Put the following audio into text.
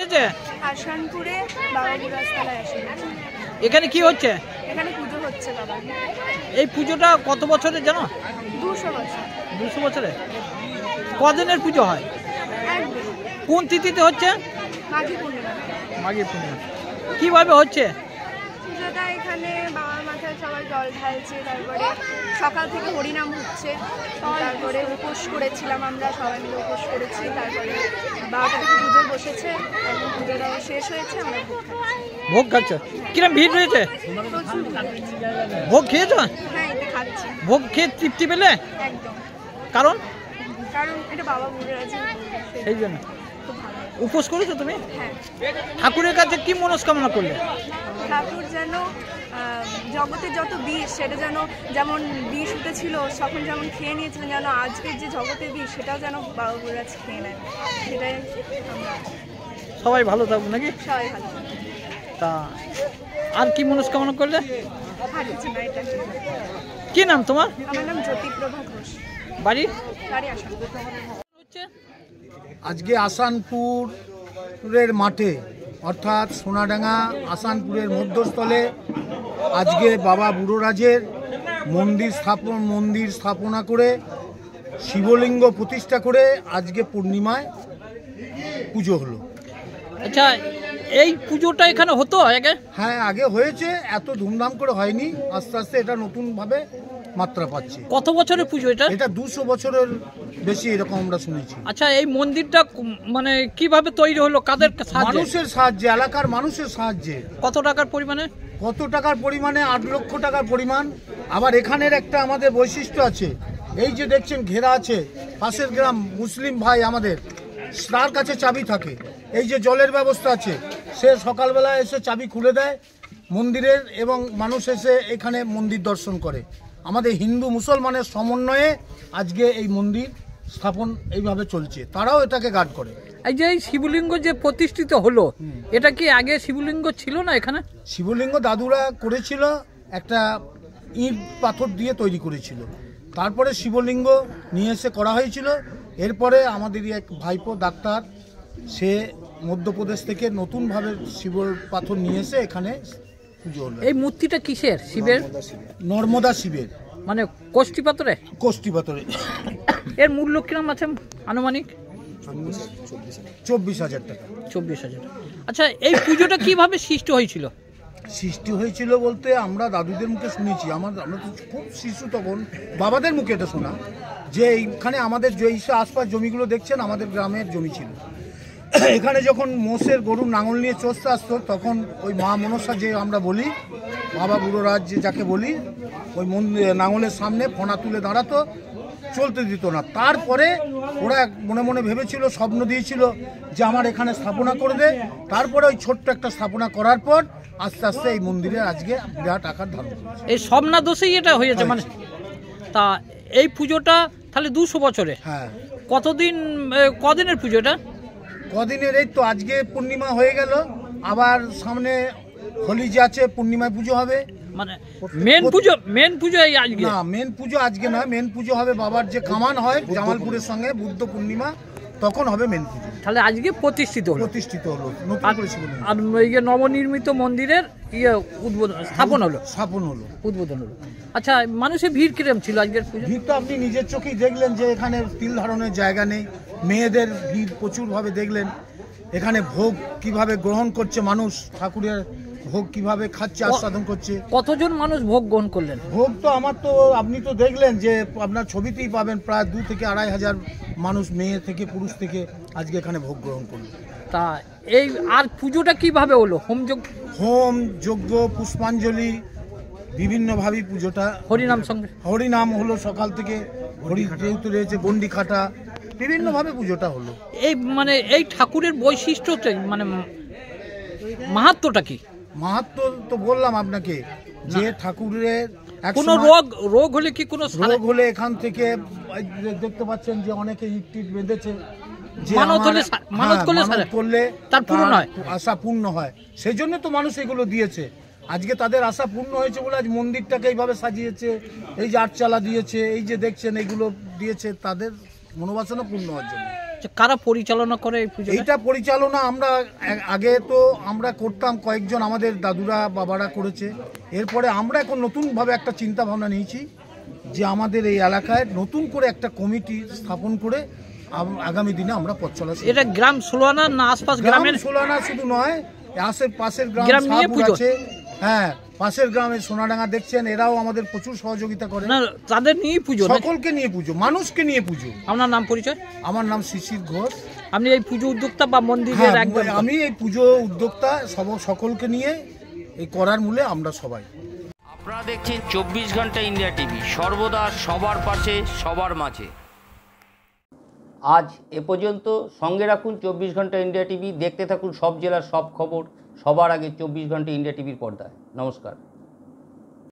হয়েছে? আসানপুরে বাবা বুড়াস্তলায় আসে। এখানে কি হচ্ছে? এখানে পুজো হচ্ছে বাবা। এই পুজোটা কত বছরের জানো? 200 বছর। 200 বছরে? কদিনের পুজো হয়? একদিন। কোন তিথিতে হচ্ছে? মাঘী পূর্ণিমা। মাঘী পূর্ণিমা। কিভাবে হচ্ছে পুজোটা? এখানে বাবার মাথায় সবাই জল ঢালছে, তারপরে সকাল থেকে হরিনাম হচ্ছে, তারপরে উপোস করেছিলাম, আমরা সবাই মিলে উপোস করেছি, তারপরে 12টা থেকে পুজো বসেছে, এখন পুজোটা শেষ হয়েছে, আমরা ভোগ খাচ্ছি। ভোগ খাচ্ছ? কিরম ভিড় রয়েছে? প্রচুর ভিড় হয়েছে। ভোগ খেয়েছ? হ্যাঁ, এটা খাচ্ছি। ভোগ খেয়ে তৃপ্তি পেলে? একদম। কারণ এটা বাবা বুড়ো আছে সেই জন্য। খুব ভালো। উপোস করেছো তুমি? হ্যাঁ। ঠাকুরের কাছে কি মনস্কামনা করলে? ঠাকুর যেন জগতের যত বিষ, সেটা যেন, যেমন বিষ উঠেছিল তখন যেমন খেয়ে নিয়েছিলেন, যেন আজকের যে জগতের বিষ সেটাও যেন বাবা বুড়া খেয়ে নেয়, সেটাই আমরা সবাই ভালো থাকুক নাকি? সবাই ভালো। তা আর কি মনস্কামনা করলে? আর কিছু না, এটা। কি নাম তোমার? আমার নাম জ্যোতিপ্রভা ঘোষ। বাড়ি? বাড়ি আসাম। আজকে আসানপুরের মাঠে, অর্থাৎ সোনাডাঙ্গা আসানপুরের মধ্যস্থলে আজকে বাবা বুড়োরাজের মন্দির স্থাপনা করে শিবলিঙ্গ প্রতিষ্ঠা করে আজকে পূর্ণিমায় পুজো হলো। আচ্ছা, এই পুজোটা এখানে হতো আগে? হ্যাঁ, আগে হয়েছে, এত ধুমধাম করে হয়নি, আস্তে আস্তে এটা নতুনভাবে মাত্রা পাচ্ছে। কত বছরের পুজো এটা? এটা 200 বছরের বেশি, এরকম আমরা শুনেছি। আচ্ছা, এই মন্দিরটা মানে কিভাবে তৈরি হলো, কাদের সাহায্যে? মানুষের সাহায্যে, এলাকার মানুষের সাহায্যে। কত টাকার পরিমাণে? কত টাকার পরিমাণে? 8 লক্ষ টাকার পরিমাণ। আবার এখানের একটা আমাদের বৈশিষ্ট্য আছে, এই যে দেখছেন ঘেরা আছে, পাশের গ্রাম মুসলিম ভাই আমাদের, তার কাছে চাবি থাকে। এই যে জলের ব্যবস্থা আছে, সে সকালবেলা এসে চাবি খুলে দেয় মন্দিরের, এবং মানুষ এসে এখানে মন্দির দর্শন করে। আমাদের হিন্দু মুসলমানের সমন্বয়ে আজকে এই মন্দির স্থাপন এইভাবে চলছে, তারাও এটাকে গার্ড করে। এই যে শিবলিঙ্গ যে প্রতিষ্ঠিত হলো, এটা কি আগে শিবলিঙ্গ ছিল না এখানে? শিবলিঙ্গ দাদুরা করেছিল, একটা ইট পাথর দিয়ে তৈরি করেছিল, তারপরে শিবলিঙ্গ নিয়ে এসে করা হয়েছিল। এরপরে আমাদেরই এক ভাইপো ডাক্তার, সে মধ্যপ্রদেশ থেকে নতুনভাবে শিব পাথর নিয়ে এসে এখানে পুজো হলো। এই মূর্তিটা কিসের? শিবের? নর্মদা শিবের, মানে কোষ্ঠী পাথরে? কোষ্ঠী পাথরে। এর মূল্য কিরম আছে আনুমানিক? 24,000 টাকা। 24,000। আচ্ছা, এই পুজোটা কিভাবে সৃষ্টি হয়েছিল? সৃষ্টি হয়েছিল বলতে আমরা দাদুদের মুখে শুনেছি, আমরা তো খুব শিশু তখন, বাবাদের মুখে এটা শোনা, যে এইখানে আমাদের যে আশপাশ জমিগুলো দেখছেন আমাদের গ্রামের জমি ছিল। এখানে যখন মোষের গরুর নাঙল নিয়ে চষতে আসতো, তখন ওই মা মনসা যে আমরা বলি, বাবা বুড়োরাজ যে যাকে বলি, ওই নাঙলের সামনে ফোনা তুলে দাঁড়াতো, চলতে দিত না। তারপরে ওরা মনে মনে ভেবেছিল, স্বপ্ন দিয়েছিল যে আমার এখানে স্থাপনা করে দে। তারপরে ওই ছোট্ট একটা স্থাপনা করার পর আস্তে আস্তে এই মন্দিরে আজকে বিরাট আকার ধারণ করেছে। এই স্বপ্না দোষেই এটা হয়েছে মানে? তা এই পুজোটা তাহলে 200 বছরে? হ্যাঁ। কদিনের পুজো এটা? কদিনের? এই তো আজকে পূর্ণিমা হয়ে গেল, আবার সামনে হোলি যে আছে, পূর্ণিমায় পুজো হবে। মানে মেন পুজো এই আজকে? না, মেন পুজো আজকে না, মেন পুজো হবে বাবার যে কামান হয় জামালপুরের সঙ্গে, বুদ্ধ পূর্ণিমা, তখন হবে মেন পুজো। তাহলে আজকে প্রতিষ্ঠিত হলো নতুন করে শিবলিঙ্গ। আর এই যে নবনির্মিত মন্দিরের স্থাপন হলো, উদ্বোধন হলো। আচ্ছা, মানুষের ভিড় কিরম ছিল আজকের পুজো? ভিড় তো আপনি নিজের চোখেই দেখলেন যে এখানে তিল ধারণের জায়গা নেই, মেয়েদের ভিড় প্রচুরভাবে দেখলেন। এখানে ভোগ কিভাবে গ্রহণ করছে মানুষ, ঠাকুরের ভোগ কিভাবে খাচ্ছে, আস্বাদন করছে। কতজন মানুষ ভোগ গ্রহণ করলেন? ভোগ তো আপনি তো দেখলেন যে আপনার ছবিতেই পাবেন, প্রায় 2 থেকে 2,500 মানুষ, মেয়ে থেকে পুরুষ থেকে আজকে এখানে ভোগ গ্রহণ করলেন। তা এই আর পুজোটা কিভাবে হলো? হোম যজ্ঞ, পুষ্পাঞ্জলি, বিভিন্নভাবে পুজোটা। হরিনাম হলো সকাল থেকে, হরি যেহেতু রয়েছে, গন্ডি খাটা, বিভিন্নভাবে পুজোটা হলো। এই মানে এই ঠাকুরের বৈশিষ্ট্যটা মানে মাহাত্ম্যটা কি? মাহাত্ম্য তো বললাম আপনাকে, যে ঠাকুরের কোনো রোগ হলে কি কোনো রোগ হলে এখান থেকে দেখতে পাচ্ছেন যে অনেকে ইট বেঁধেছে, যে মানত করলে তার পূর্ণ হয়, আশা পূর্ণ হয়। সেই জন্য তো মানুষ এগুলো দিয়েছে। আজকে তাদের আশা পূর্ণ হয়েছে বলে আজ মন্দিরটাকে এইভাবে সাজিয়েছে, এই যে আটচালা দিয়েছে, এই যে দেখছেন এইগুলো দিয়েছে, তাদের মনোবাসনা পূর্ণ হওয়ার জন্য। কারা পরিচালনা করে এই পুজো? এইটা পরিচালনা আমরা আগে তো আমরা করতাম, কয়েকজন আমাদের দাদুরা বাবারা করেছে। এরপরে আমরা এখন নতুনভাবে একটা চিন্তা ভাবনা নিয়েছি যে আমাদের এই এলাকায় নতুন করে একটা কমিটি স্থাপন করে আগামী দিনে আমরা পথ চলা। এটা গ্রাম সোলানা না আশপাশ গ্রামের? সোলানা শুধু নয়, পাশের গ্রাম নিয়ে পুজো আছে। হ্যাঁ, পাশের গ্রামে সোনাডাঙ্গা দেখছেন, এরাও আমাদের প্রচুর সহযোগিতা করে। না, তাদের নিয়ে পুজো, সকলকে নিয়ে পুজো, মানুষকে নিয়ে পুজো। আপনার নাম পরিচয়? আমার নাম শিশির ঘোষ। আপনি এই পুজো উদ্যোক্তা বা মন্দিরের একদম? আমি এই পুজো উদ্যোক্তা, সকলকে নিয়ে এই করার মূলে আমরা সবাই। আপনারা দেখছেন 24 ঘন্টা ইন্ডিয়া টিভি, সর্বদা সবার পাশে সবার মাঝে। আজ এ পর্যন্ত। সঙ্গে রাখুন 24 ঘন্টা ইন্ডিয়া টিভি। দেখতে থাকুন সব জেলার সব খবর সবার আগে 24 ঘন্টা ইন্ডিয়া টিভির পর্দায়। নমস্কার।